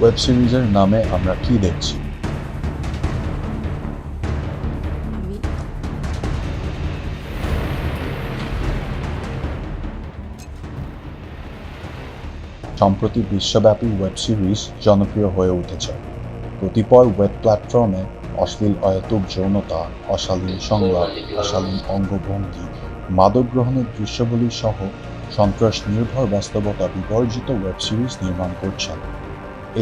Web সিরিজের নামে আমরা কি দেখছি? সম্প্রতি বিশ্বব্যাপী ওয়েব সিরিজ জনপ্রিয় হয়ে উঠেছে। কতিপয় ওয়েব প্ল্যাটফর্মে অশ্লীল অহেতুক যৌনতা, অশালীন সংলাপ, অশালীন অঙ্গভঙ্গি, মাদক গ্রহণের দৃশ্যবলী সহ সন্ত্রাস নির্ভর বাস্তবতা বিবর্জিত ওয়েব সিরিজ নির্মাণ করছেন।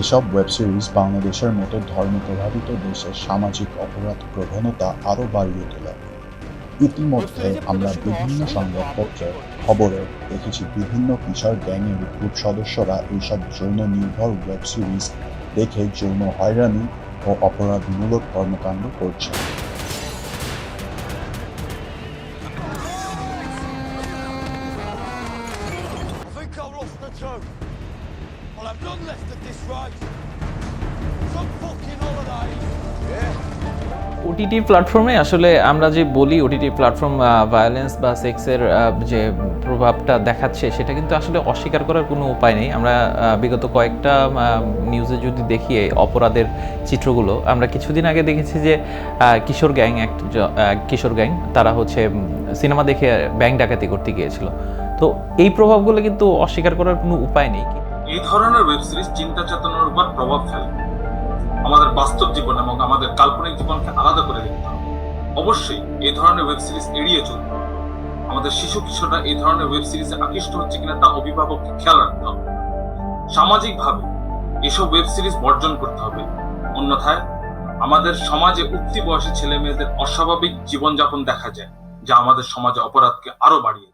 এসব ওয়েব সিরিজ বাংলাদেশের মতো ধর্ম প্রভাবিত দেশের সামাজিক অপরাধ প্রবণতা আরও বাড়িয়ে তোলে। ইতিমধ্যে আমরা বিভিন্ন সংবাদপত্রে খবরে দেখেছি বিভিন্ন কিশোর গ্যাংয়ের গ্রুপ সদস্যরা এইসব যৌন নির্ভর ওয়েব সিরিজ দেখে যৌন হয়রানি ও অপরাধমূলক কর্মকাণ্ড করছে। I think I've lost the toe. I'll have none left of this race. Some fucking holidays. Yeah. OTT প্ল্যাটফর্মে আসলে আমরা যে বলি ওটিটি প্ল্যাটফর্ম ভায়োলেন্স বা সেক্সের যে প্রভাবটা দেখাচ্ছে সেটা কিন্তু আসলে অস্বীকার করার কোনো উপায় নেই। আমরা বিগত কয়েকটা নিউজে যদি দেখি অপরাধের চিত্রগুলো, আমরা কিছুদিন আগে দেখেছি যে কিশোর গ্যাং তারা হচ্ছে সিনেমা দেখে ব্যাংক ডাকাতি করতে গিয়েছিল। তো এই প্রভাবগুলো কিন্তু অস্বীকার করার কোনো উপায় নেই। এই ধরনের ওয়েব সিরিজ চিন্তা চেতনার উপর প্রভাব ফেলে। আমাদের বাস্তব জীবন এবং আমাদের কাল্পনিক জীবনকে আলাদা করে দেখতে হবে। অবশ্যই এই ধরনের ওয়েব সিরিজ এড়িয়ে চলতে হবে। আমাদের শিশু কিশোররা এই ধরনের ওয়েব সিরিজে আকৃষ্ট হচ্ছে কিনা তা অভিভাবককে খেয়াল রাখতে হবে। সামাজিকভাবে এসব ওয়েব সিরিজ বর্জন করতে হবে। অন্যথায় আমাদের সমাজে উঠতি বয়সী ছেলে মেয়েদের অস্বাভাবিক জীবনযাপন দেখা যায়, যা আমাদের সমাজে অপরাধকে আরো বাড়িয়ে